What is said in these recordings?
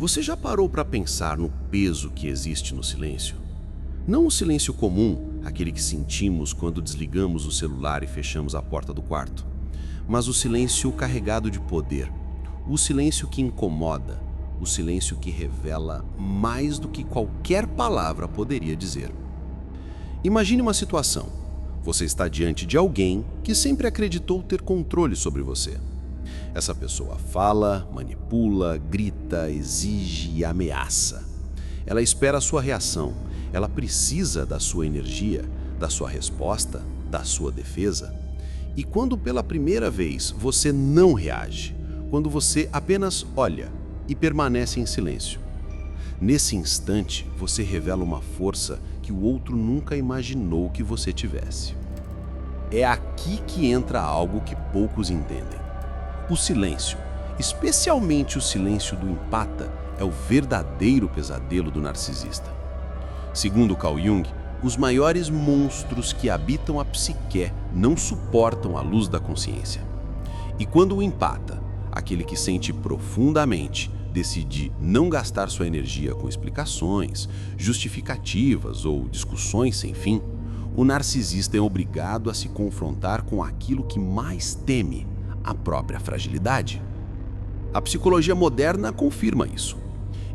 Você já parou para pensar no peso que existe no silêncio? Não o silêncio comum, aquele que sentimos quando desligamos o celular e fechamos a porta do quarto, mas o silêncio carregado de poder, o silêncio que incomoda, o silêncio que revela mais do que qualquer palavra poderia dizer. Imagine uma situação. Você está diante de alguém que sempre acreditou ter controle sobre você. Essa pessoa fala, manipula, grita, exige e ameaça. Ela espera a sua reação, ela precisa da sua energia, da sua resposta, da sua defesa. E quando pela primeira vez você não reage, quando você apenas olha e permanece em silêncio, nesse instante você revela uma força que o outro nunca imaginou que você tivesse. É aqui que entra algo que poucos entendem. O silêncio, especialmente o silêncio do empata, é o verdadeiro pesadelo do narcisista. Segundo Carl Jung, os maiores monstros que habitam a psique não suportam a luz da consciência. E quando o empata, aquele que sente profundamente, decide não gastar sua energia com explicações, justificativas ou discussões sem fim, o narcisista é obrigado a se confrontar com aquilo que mais teme, a própria fragilidade. A psicologia moderna confirma isso.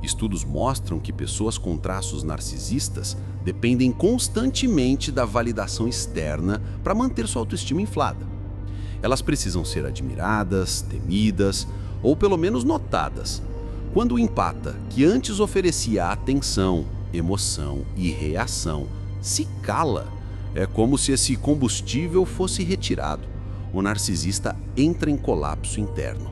Estudos mostram que pessoas com traços narcisistas dependem constantemente da validação externa para manter sua autoestima inflada. Elas precisam ser admiradas, temidas ou pelo menos notadas. Quando o empata, que antes oferecia atenção, emoção e reação, se cala, é como se esse combustível fosse retirado. O narcisista entra em colapso interno.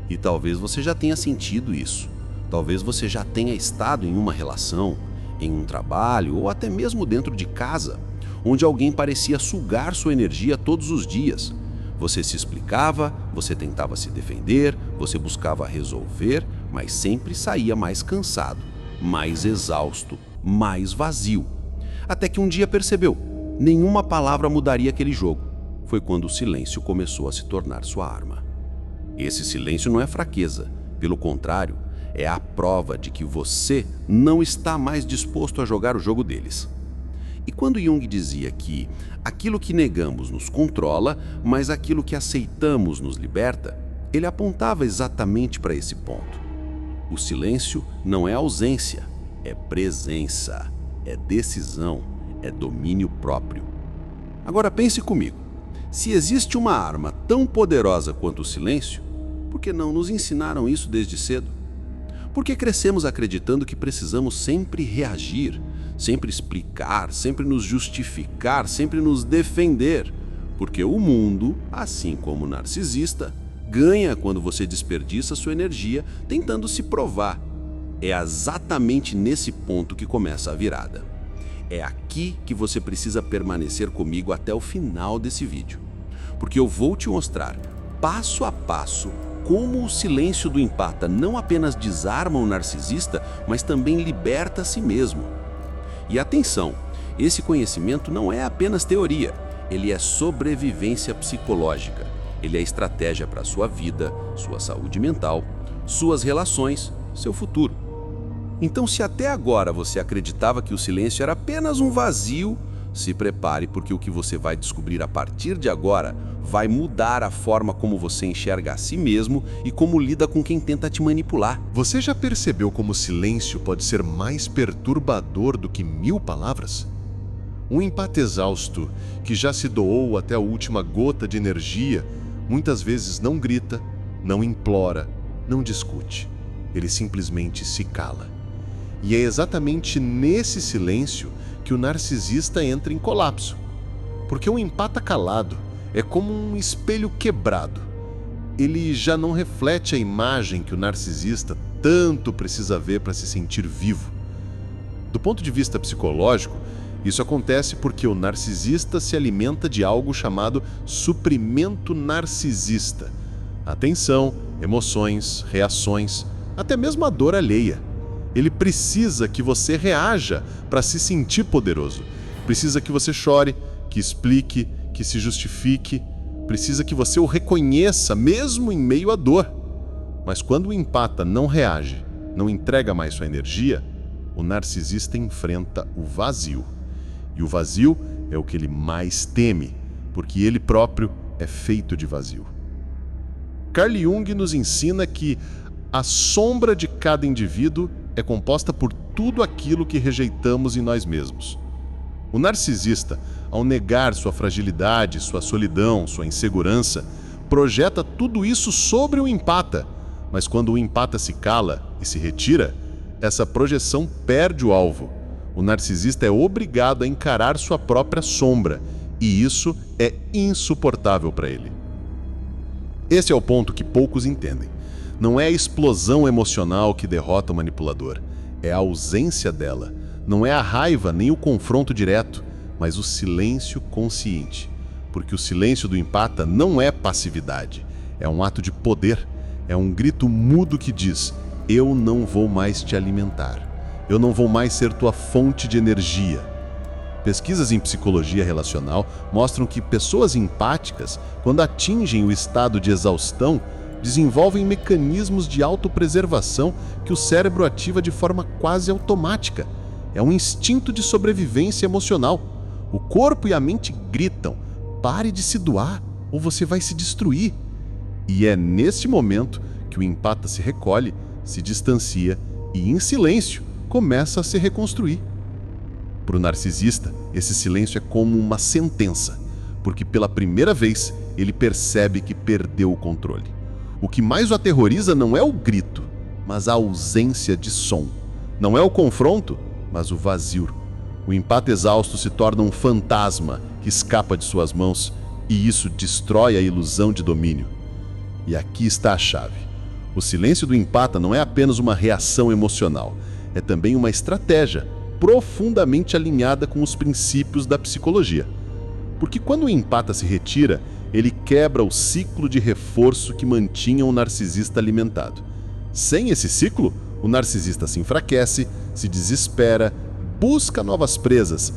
E talvez você já tenha sentido isso. Talvez você já tenha estado em uma relação, em um trabalho ou até mesmo dentro de casa, onde alguém parecia sugar sua energia todos os dias. Você se explicava, você tentava se defender, você buscava resolver, mas sempre saía mais cansado, mais exausto, mais vazio. Até que um dia percebeu, nenhuma palavra mudaria aquele jogo. Foi quando o silêncio começou a se tornar sua arma. Esse silêncio não é fraqueza, pelo contrário, é a prova de que você não está mais disposto a jogar o jogo deles. E quando Jung dizia que aquilo que negamos nos controla, mas aquilo que aceitamos nos liberta, ele apontava exatamente para esse ponto. O silêncio não é ausência, é presença, é decisão, é domínio próprio. Agora pense comigo. Se existe uma arma tão poderosa quanto o silêncio, por que não nos ensinaram isso desde cedo? Por que crescemos acreditando que precisamos sempre reagir, sempre explicar, sempre nos justificar, sempre nos defender? Porque o mundo, assim como o narcisista, ganha quando você desperdiça sua energia tentando se provar. É exatamente nesse ponto que começa a virada. É aqui que você precisa permanecer comigo até o final desse vídeo, porque eu vou te mostrar, passo a passo, como o silêncio do empata não apenas desarma o narcisista, mas também liberta a si mesmo. E atenção, esse conhecimento não é apenas teoria, ele é sobrevivência psicológica, ele é estratégia para a sua vida, sua saúde mental, suas relações, seu futuro. Então, se até agora você acreditava que o silêncio era apenas um vazio, se prepare, porque o que você vai descobrir a partir de agora vai mudar a forma como você enxerga a si mesmo e como lida com quem tenta te manipular. Você já percebeu como o silêncio pode ser mais perturbador do que 1000 palavras? Um empata exausto, que já se doou até a última gota de energia, muitas vezes não grita, não implora, não discute. Ele simplesmente se cala. E é exatamente nesse silêncio que o narcisista entra em colapso. Porque o empata calado é como um espelho quebrado. Ele já não reflete a imagem que o narcisista tanto precisa ver para se sentir vivo. Do ponto de vista psicológico, isso acontece porque o narcisista se alimenta de algo chamado suprimento narcisista. Atenção, emoções, reações, até mesmo a dor alheia. Ele precisa que você reaja para se sentir poderoso. Precisa que você chore, que explique, que se justifique. Precisa que você o reconheça, mesmo em meio à dor. Mas quando o empata não reage, não entrega mais sua energia, o narcisista enfrenta o vazio. E o vazio é o que ele mais teme, porque ele próprio é feito de vazio. Carl Jung nos ensina que a sombra de cada indivíduo é composta por tudo aquilo que rejeitamos em nós mesmos. O narcisista, ao negar sua fragilidade, sua solidão, sua insegurança, projeta tudo isso sobre o empata, mas quando o empata se cala e se retira, essa projeção perde o alvo. O narcisista é obrigado a encarar sua própria sombra, e isso é insuportável para ele. Esse é o ponto que poucos entendem. Não é a explosão emocional que derrota o manipulador, é a ausência dela. Não é a raiva nem o confronto direto, mas o silêncio consciente. Porque o silêncio do empata não é passividade, é um ato de poder, é um grito mudo que diz: eu não vou mais te alimentar, eu não vou mais ser tua fonte de energia. Pesquisas em psicologia relacional mostram que pessoas empáticas, quando atingem o estado de exaustão, desenvolvem mecanismos de autopreservação que o cérebro ativa de forma quase automática. É um instinto de sobrevivência emocional. O corpo e a mente gritam: pare de se doar ou você vai se destruir. E é neste momento que o empata se recolhe, se distancia e, em silêncio, começa a se reconstruir. Para o narcisista, esse silêncio é como uma sentença, porque pela primeira vez ele percebe que perdeu o controle. O que mais o aterroriza não é o grito, mas a ausência de som. Não é o confronto, mas o vazio. O empata exausto se torna um fantasma que escapa de suas mãos, e isso destrói a ilusão de domínio. E aqui está a chave. O silêncio do empata não é apenas uma reação emocional, é também uma estratégia profundamente alinhada com os princípios da psicologia. Porque quando o empata se retira, ele quebra o ciclo de reforço que mantinha o narcisista alimentado. Sem esse ciclo, o narcisista se enfraquece, se desespera, busca novas presas.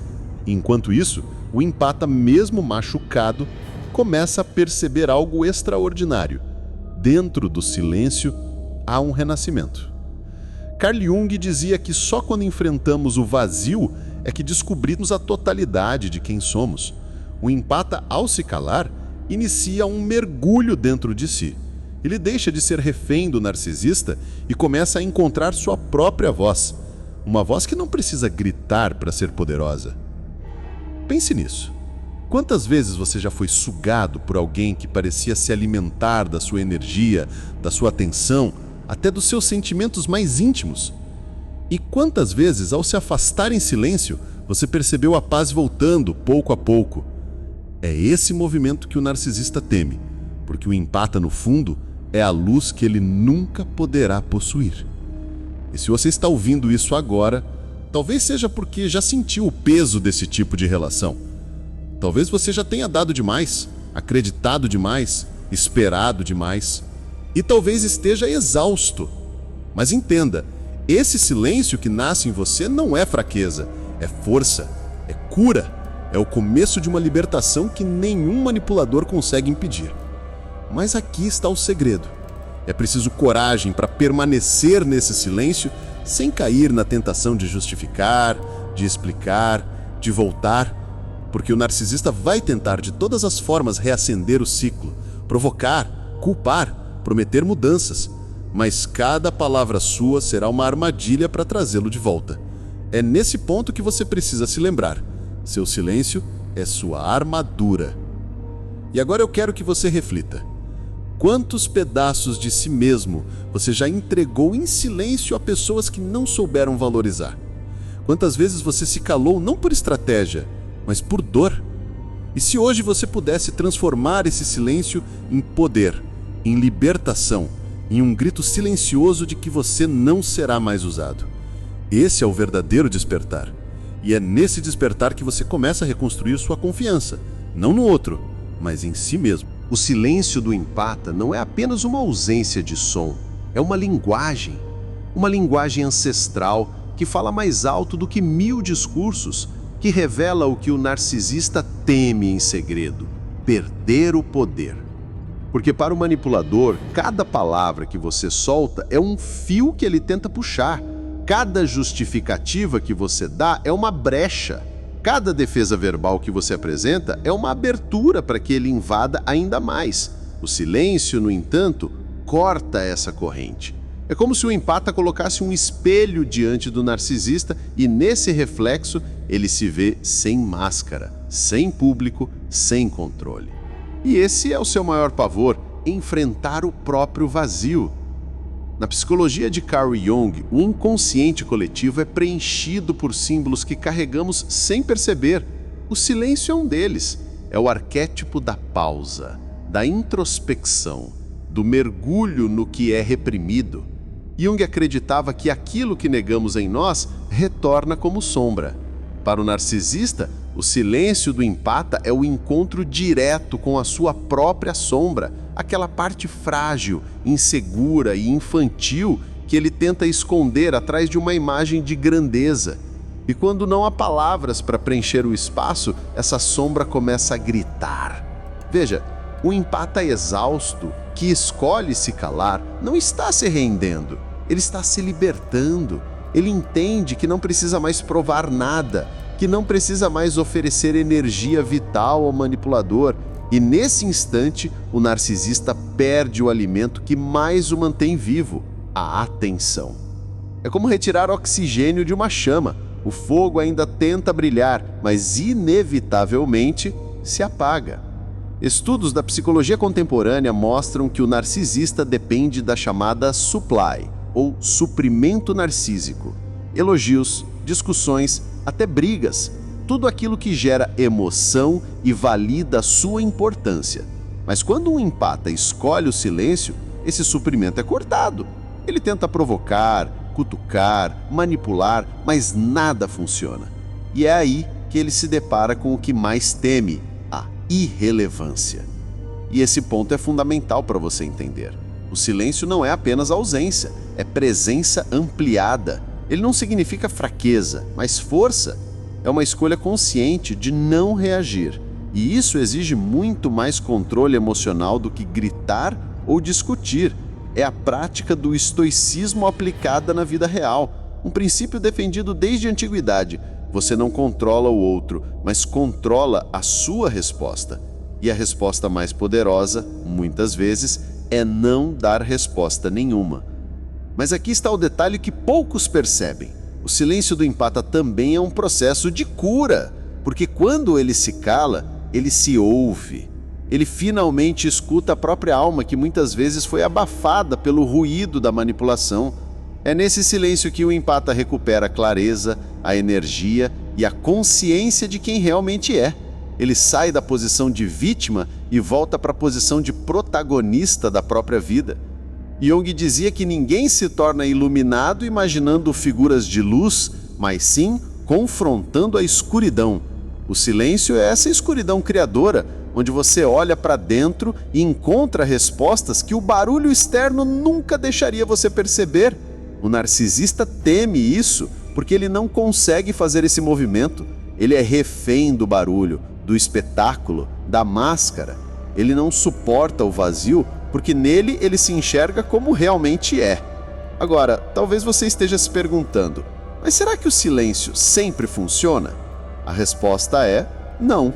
Enquanto isso, o empata, mesmo machucado, começa a perceber algo extraordinário. Dentro do silêncio, há um renascimento. Carl Jung dizia que só quando enfrentamos o vazio é que descobrimos a totalidade de quem somos. O empata, ao se calar, inicia um mergulho dentro de si. Ele deixa de ser refém do narcisista e começa a encontrar sua própria voz. Uma voz que não precisa gritar para ser poderosa. Pense nisso. Quantas vezes você já foi sugado por alguém que parecia se alimentar da sua energia, da sua atenção, até dos seus sentimentos mais íntimos? E quantas vezes, ao se afastar em silêncio, você percebeu a paz voltando pouco a pouco? É esse movimento que o narcisista teme, porque o empata, no fundo, é a luz que ele nunca poderá possuir. E se você está ouvindo isso agora, talvez seja porque já sentiu o peso desse tipo de relação. Talvez você já tenha dado demais, acreditado demais, esperado demais. E talvez esteja exausto. Mas entenda, esse silêncio que nasce em você não é fraqueza, é força, é cura, é o começo de uma libertação que nenhum manipulador consegue impedir. Mas aqui está o segredo. É preciso coragem para permanecer nesse silêncio sem cair na tentação de justificar, de explicar, de voltar, porque o narcisista vai tentar de todas as formas reacender o ciclo, provocar, culpar, prometer mudanças, mas cada palavra sua será uma armadilha para trazê-lo de volta. É nesse ponto que você precisa se lembrar. Seu silêncio é sua armadura. E agora eu quero que você reflita. Quantos pedaços de si mesmo você já entregou em silêncio a pessoas que não souberam valorizar? Quantas vezes você se calou não por estratégia, mas por dor? E se hoje você pudesse transformar esse silêncio em poder, em libertação, em um grito silencioso de que você não será mais usado? Esse é o verdadeiro despertar. E é nesse despertar que você começa a reconstruir sua confiança, não no outro, mas em si mesmo. O silêncio do empata não é apenas uma ausência de som, é uma linguagem ancestral que fala mais alto do que 1000 discursos, que revela o que o narcisista teme em segredo: perder o poder. Porque para o manipulador, cada palavra que você solta é um fio que ele tenta puxar. Cada justificativa que você dá é uma brecha. Cada defesa verbal que você apresenta é uma abertura para que ele invada ainda mais. O silêncio, no entanto, corta essa corrente. É como se o empata colocasse um espelho diante do narcisista e, nesse reflexo, ele se vê sem máscara, sem público, sem controle. E esse é o seu maior pavor, enfrentar o próprio vazio. Na psicologia de Carl Jung, o inconsciente coletivo é preenchido por símbolos que carregamos sem perceber. O silêncio é um deles. É o arquétipo da pausa, da introspecção, do mergulho no que é reprimido. Jung acreditava que aquilo que negamos em nós retorna como sombra. Para o narcisista, o silêncio do empata é o encontro direto com a sua própria sombra, aquela parte frágil, insegura e infantil que ele tenta esconder atrás de uma imagem de grandeza. E quando não há palavras para preencher o espaço, essa sombra começa a gritar. Veja, o empata exausto, que escolhe se calar, não está se rendendo, ele está se libertando. Ele entende que não precisa mais provar nada, que não precisa mais oferecer energia vital ao manipulador. E nesse instante, o narcisista perde o alimento que mais o mantém vivo, a atenção. É como retirar oxigênio de uma chama. O fogo ainda tenta brilhar, mas inevitavelmente se apaga. Estudos da psicologia contemporânea mostram que o narcisista depende da chamada supply, ou suprimento narcísico. Elogios, discussões, até brigas, tudo aquilo que gera emoção e valida a sua importância. Mas quando um empata escolhe o silêncio, esse suprimento é cortado. Ele tenta provocar, cutucar, manipular, mas nada funciona. E é aí que ele se depara com o que mais teme, a irrelevância. E esse ponto é fundamental para você entender. O silêncio não é apenas ausência, é presença ampliada. Ele não significa fraqueza, mas força. É uma escolha consciente de não reagir. E isso exige muito mais controle emocional do que gritar ou discutir. É a prática do estoicismo aplicada na vida real. Um princípio defendido desde a antiguidade. Você não controla o outro, mas controla a sua resposta. E a resposta mais poderosa, muitas vezes, é não dar resposta nenhuma. Mas aqui está o detalhe que poucos percebem. O silêncio do empata também é um processo de cura, porque quando ele se cala, ele se ouve. Ele finalmente escuta a própria alma, que muitas vezes foi abafada pelo ruído da manipulação. É nesse silêncio que o empata recupera a clareza, a energia e a consciência de quem realmente é. Ele sai da posição de vítima e volta para a posição de protagonista da própria vida. Jung dizia que ninguém se torna iluminado imaginando figuras de luz, mas sim confrontando a escuridão. O silêncio é essa escuridão criadora, onde você olha para dentro e encontra respostas que o barulho externo nunca deixaria você perceber. O narcisista teme isso, porque ele não consegue fazer esse movimento. Ele é refém do barulho, do espetáculo, da máscara. Ele não suporta o vazio, porque nele ele se enxerga como realmente é. Agora, talvez você esteja se perguntando, mas será que o silêncio sempre funciona? A resposta é não.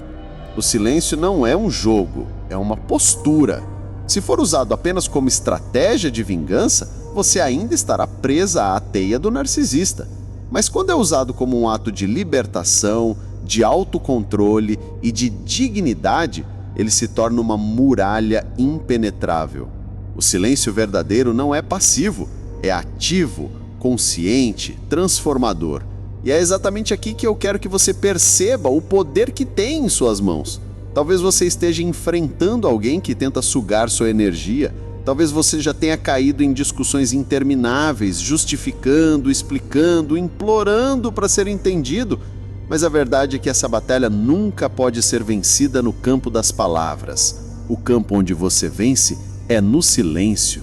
O silêncio não é um jogo, é uma postura. Se for usado apenas como estratégia de vingança, você ainda estará presa à teia do narcisista. Mas quando é usado como um ato de libertação, de autocontrole e de dignidade, ele se torna uma muralha impenetrável. O silêncio verdadeiro não é passivo, é ativo, consciente, transformador. E é exatamente aqui que eu quero que você perceba o poder que tem em suas mãos. Talvez você esteja enfrentando alguém que tenta sugar sua energia. Talvez você já tenha caído em discussões intermináveis, justificando, explicando, implorando para ser entendido. Mas a verdade é que essa batalha nunca pode ser vencida no campo das palavras. O campo onde você vence é no silêncio.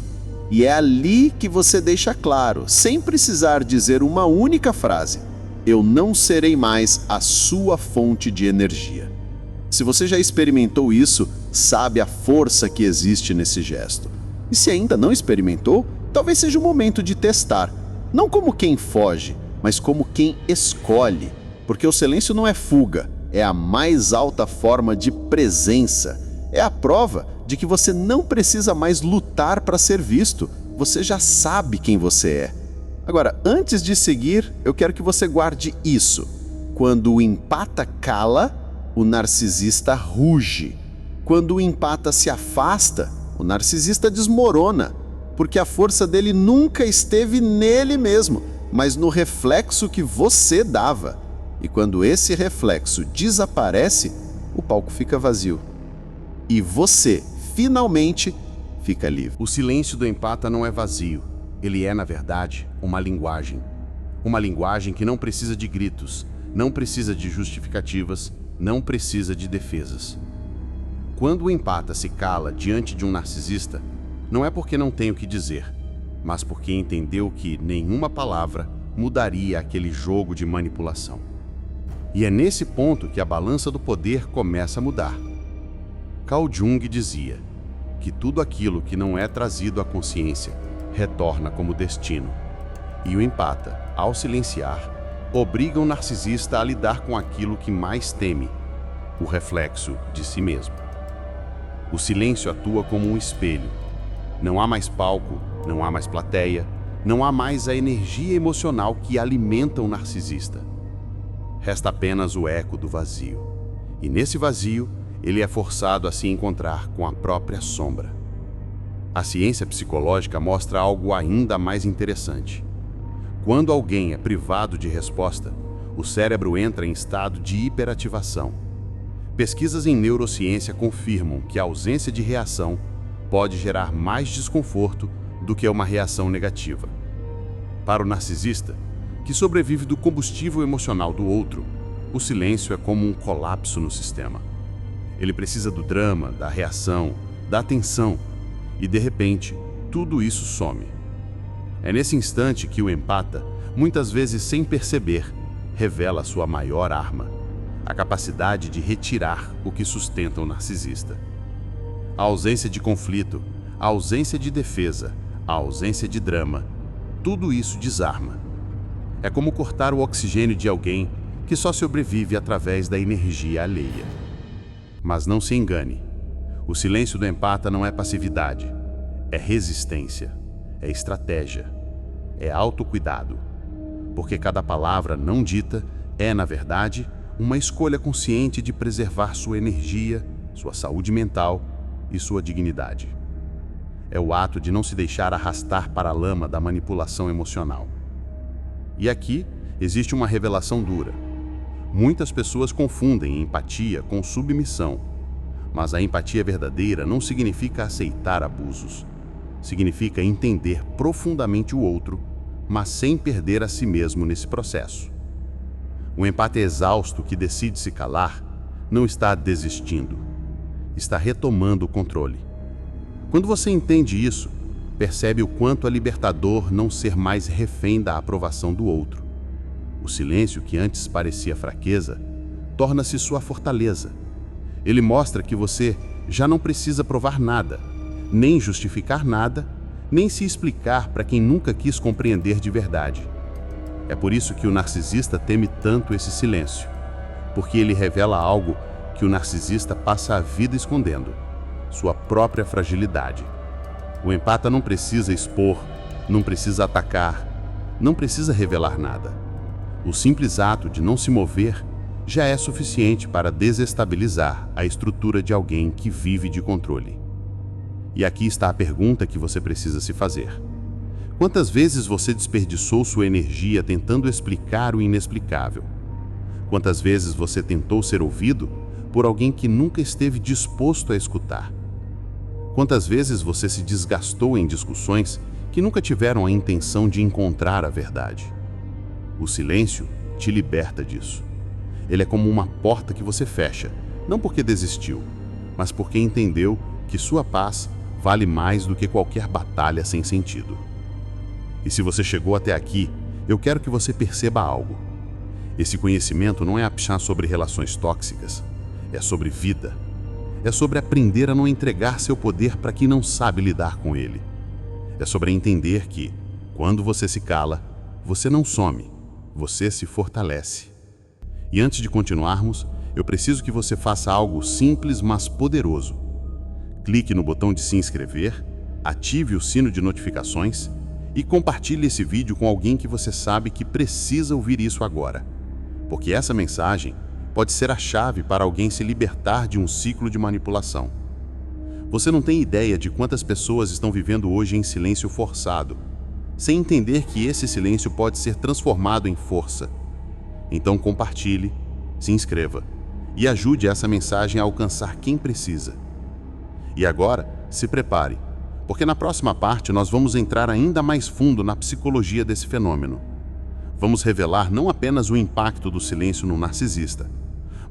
E é ali que você deixa claro, sem precisar dizer uma única frase: eu não serei mais a sua fonte de energia. Se você já experimentou isso, sabe a força que existe nesse gesto. E se ainda não experimentou, talvez seja o momento de testar. Não como quem foge, mas como quem escolhe. Porque o silêncio não é fuga, é a mais alta forma de presença. É a prova de que você não precisa mais lutar para ser visto. Você já sabe quem você é. Agora, antes de seguir, eu quero que você guarde isso. Quando o empata cala, o narcisista ruge. Quando o empata se afasta, o narcisista desmorona, porque a força dele nunca esteve nele mesmo, mas no reflexo que você dava. E quando esse reflexo desaparece, o palco fica vazio. E você, finalmente, fica livre. O silêncio do empata não é vazio. Ele é, na verdade, uma linguagem. Uma linguagem que não precisa de gritos, não precisa de justificativas, não precisa de defesas. Quando o empata se cala diante de um narcisista, não é porque não tem o que dizer, mas porque entendeu que nenhuma palavra mudaria aquele jogo de manipulação. E é nesse ponto que a balança do poder começa a mudar. Carl Jung dizia que tudo aquilo que não é trazido à consciência retorna como destino. E o empata, ao silenciar, obriga o narcisista a lidar com aquilo que mais teme, o reflexo de si mesmo. O silêncio atua como um espelho. Não há mais palco, não há mais plateia, não há mais a energia emocional que alimenta o narcisista. Resta apenas o eco do vazio. E nesse vazio, ele é forçado a se encontrar com a própria sombra. A ciência psicológica mostra algo ainda mais interessante. Quando alguém é privado de resposta, o cérebro entra em estado de hiperativação. Pesquisas em neurociência confirmam que a ausência de reação pode gerar mais desconforto do que uma reação negativa. Para o narcisista, que sobrevive do combustível emocional do outro, o silêncio é como um colapso no sistema. Ele precisa do drama, da reação, da atenção, e de repente, tudo isso some. É nesse instante que o empata, muitas vezes sem perceber, revela sua maior arma, a capacidade de retirar o que sustenta o narcisista. A ausência de conflito, a ausência de defesa, a ausência de drama, tudo isso desarma. É como cortar o oxigênio de alguém que só sobrevive através da energia alheia. Mas não se engane, o silêncio do empata não é passividade, é resistência, é estratégia, é autocuidado. Porque cada palavra não dita é, na verdade, uma escolha consciente de preservar sua energia, sua saúde mental e sua dignidade. É o ato de não se deixar arrastar para a lama da manipulação emocional. E aqui existe uma revelação dura. Muitas pessoas confundem empatia com submissão, mas a empatia verdadeira não significa aceitar abusos. Significa entender profundamente o outro, mas sem perder a si mesmo nesse processo. O empata exausto que decide se calar não está desistindo, está retomando o controle. Quando você entende isso, percebe o quanto é libertador não ser mais refém da aprovação do outro. O silêncio que antes parecia fraqueza, torna-se sua fortaleza. Ele mostra que você já não precisa provar nada, nem justificar nada, nem se explicar para quem nunca quis compreender de verdade. É por isso que o narcisista teme tanto esse silêncio, porque ele revela algo que o narcisista passa a vida escondendo, sua própria fragilidade. O empata não precisa expor, não precisa atacar, não precisa revelar nada. O simples ato de não se mover já é suficiente para desestabilizar a estrutura de alguém que vive de controle. E aqui está a pergunta que você precisa se fazer. Quantas vezes você desperdiçou sua energia tentando explicar o inexplicável? Quantas vezes você tentou ser ouvido por alguém que nunca esteve disposto a escutar? Quantas vezes você se desgastou em discussões que nunca tiveram a intenção de encontrar a verdade? O silêncio te liberta disso. Ele é como uma porta que você fecha, não porque desistiu, mas porque entendeu que sua paz vale mais do que qualquer batalha sem sentido. E se você chegou até aqui, eu quero que você perceba algo. Esse conhecimento não é apchar sobre relações tóxicas, é sobre vida. É sobre aprender a não entregar seu poder para quem não sabe lidar com ele. É sobre entender que, quando você se cala, você não some, você se fortalece. E antes de continuarmos, eu preciso que você faça algo simples, mas poderoso. Clique no botão de se inscrever, ative o sino de notificações e compartilhe esse vídeo com alguém que você sabe que precisa ouvir isso agora. Porque essa mensagem pode ser a chave para alguém se libertar de um ciclo de manipulação. Você não tem ideia de quantas pessoas estão vivendo hoje em silêncio forçado, sem entender que esse silêncio pode ser transformado em força. Então compartilhe, se inscreva e ajude essa mensagem a alcançar quem precisa. E agora, se prepare, porque na próxima parte nós vamos entrar ainda mais fundo na psicologia desse fenômeno. Vamos revelar não apenas o impacto do silêncio no narcisista,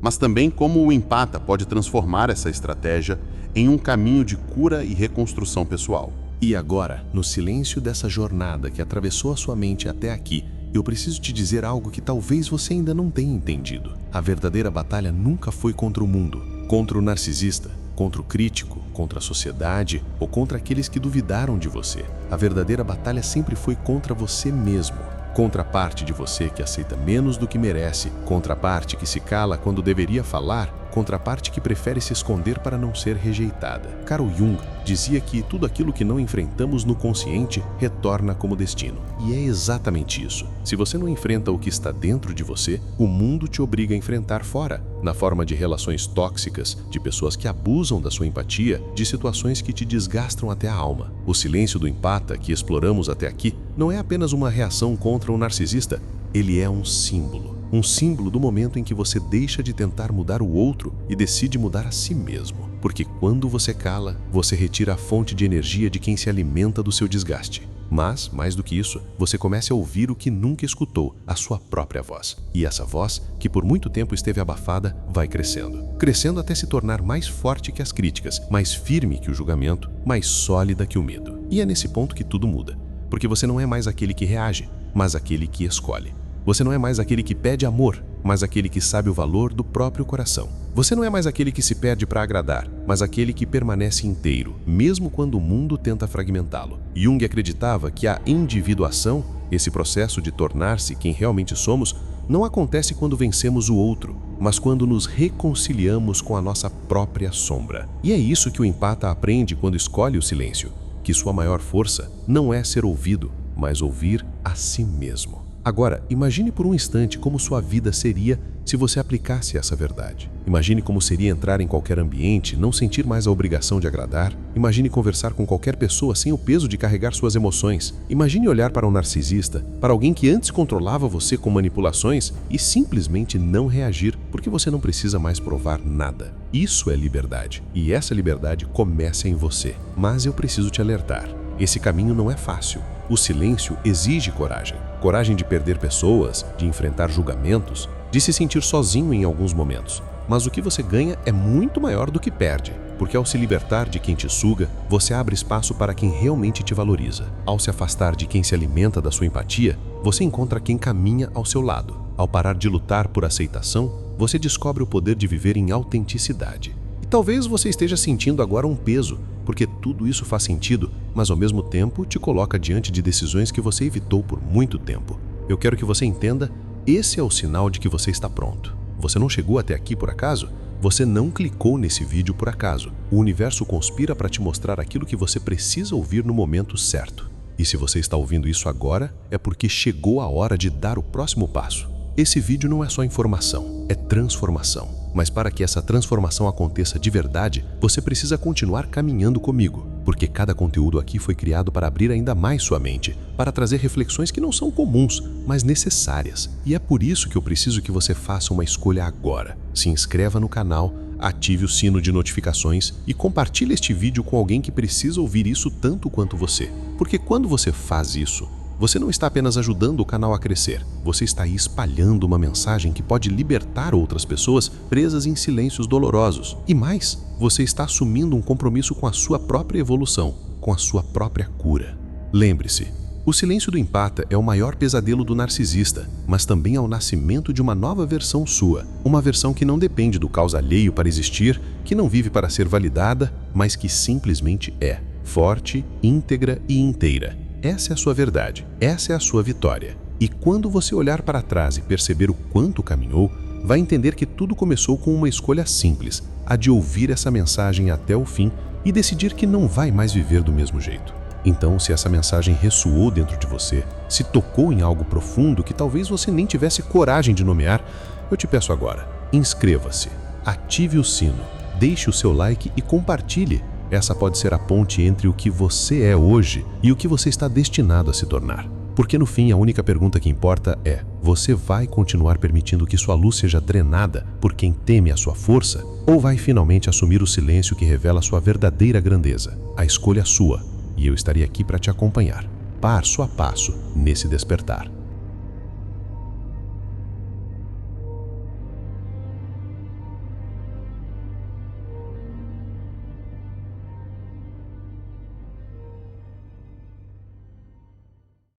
mas também como o empata pode transformar essa estratégia em um caminho de cura e reconstrução pessoal. E agora, no silêncio dessa jornada que atravessou a sua mente até aqui, eu preciso te dizer algo que talvez você ainda não tenha entendido. A verdadeira batalha nunca foi contra o mundo, contra o narcisista, contra o crítico, contra a sociedade ou contra aqueles que duvidaram de você. A verdadeira batalha sempre foi contra você mesmo. Contra a parte de você que aceita menos do que merece, contra a parte que se cala quando deveria falar, contra a parte que prefere se esconder para não ser rejeitada. Carl Jung dizia que tudo aquilo que não enfrentamos no consciente retorna como destino. E é exatamente isso. Se você não enfrenta o que está dentro de você, o mundo te obriga a enfrentar fora, na forma de relações tóxicas, de pessoas que abusam da sua empatia, de situações que te desgastam até a alma. O silêncio do empata que exploramos até aqui não é apenas uma reação contra o narcisista, ele é um símbolo. Um símbolo do momento em que você deixa de tentar mudar o outro e decide mudar a si mesmo. Porque quando você cala, você retira a fonte de energia de quem se alimenta do seu desgaste. Mas, mais do que isso, você começa a ouvir o que nunca escutou, a sua própria voz. E essa voz, que por muito tempo esteve abafada, vai crescendo. Crescendo até se tornar mais forte que as críticas, mais firme que o julgamento, mais sólida que o medo. E é nesse ponto que tudo muda. Porque você não é mais aquele que reage, mas aquele que escolhe. Você não é mais aquele que pede amor, mas aquele que sabe o valor do próprio coração. Você não é mais aquele que se perde para agradar, mas aquele que permanece inteiro, mesmo quando o mundo tenta fragmentá-lo. Jung acreditava que a individuação, esse processo de tornar-se quem realmente somos, não acontece quando vencemos o outro, mas quando nos reconciliamos com a nossa própria sombra. E é isso que o empata aprende quando escolhe o silêncio, que sua maior força não é ser ouvido, mas ouvir a si mesmo. Agora, imagine por um instante como sua vida seria se você aplicasse essa verdade. Imagine como seria entrar em qualquer ambiente, não sentir mais a obrigação de agradar. Imagine conversar com qualquer pessoa sem o peso de carregar suas emoções. Imagine olhar para um narcisista, para alguém que antes controlava você com manipulações e simplesmente não reagir, porque você não precisa mais provar nada. Isso é liberdade. E essa liberdade começa em você. Mas eu preciso te alertar. Esse caminho não é fácil. O silêncio exige coragem. Coragem de perder pessoas, de enfrentar julgamentos, de se sentir sozinho em alguns momentos. Mas o que você ganha é muito maior do que perde, porque ao se libertar de quem te suga, você abre espaço para quem realmente te valoriza. Ao se afastar de quem se alimenta da sua empatia, você encontra quem caminha ao seu lado. Ao parar de lutar por aceitação, você descobre o poder de viver em autenticidade. E talvez você esteja sentindo agora um peso, porque tudo isso faz sentido, mas ao mesmo tempo te coloca diante de decisões que você evitou por muito tempo. Eu quero que você entenda, esse é o sinal de que você está pronto. Você não chegou até aqui por acaso? Você não clicou nesse vídeo por acaso. O universo conspira para te mostrar aquilo que você precisa ouvir no momento certo. E se você está ouvindo isso agora, é porque chegou a hora de dar o próximo passo. Esse vídeo não é só informação, é transformação. Mas para que essa transformação aconteça de verdade, você precisa continuar caminhando comigo, porque cada conteúdo aqui foi criado para abrir ainda mais sua mente, para trazer reflexões que não são comuns, mas necessárias. E é por isso que eu preciso que você faça uma escolha agora. Se inscreva no canal, ative o sino de notificações e compartilhe este vídeo com alguém que precisa ouvir isso tanto quanto você. Porque quando você faz isso, você não está apenas ajudando o canal a crescer, você está aí espalhando uma mensagem que pode libertar outras pessoas presas em silêncios dolorosos. E mais, você está assumindo um compromisso com a sua própria evolução, com a sua própria cura. Lembre-se, O silêncio do empata é o maior pesadelo do narcisista, mas também é o nascimento de uma nova versão sua, uma versão que não depende do caos alheio para existir, que não vive para ser validada, mas que simplesmente é, forte, íntegra e inteira. Essa é a sua verdade, essa é a sua vitória. E quando você olhar para trás e perceber o quanto caminhou, vai entender que tudo começou com uma escolha simples, a de ouvir essa mensagem até o fim e decidir que não vai mais viver do mesmo jeito. Então, se essa mensagem ressoou dentro de você, se tocou em algo profundo que talvez você nem tivesse coragem de nomear, eu te peço agora, inscreva-se, ative o sino, deixe o seu like e compartilhe. Essa pode ser a ponte entre o que você é hoje e o que você está destinado a se tornar. Porque no fim, a única pergunta que importa é: você vai continuar permitindo que sua luz seja drenada por quem teme a sua força? Ou vai finalmente assumir o silêncio que revela sua verdadeira grandeza? A escolha é sua, e eu estarei aqui para te acompanhar, passo a passo, nesse despertar.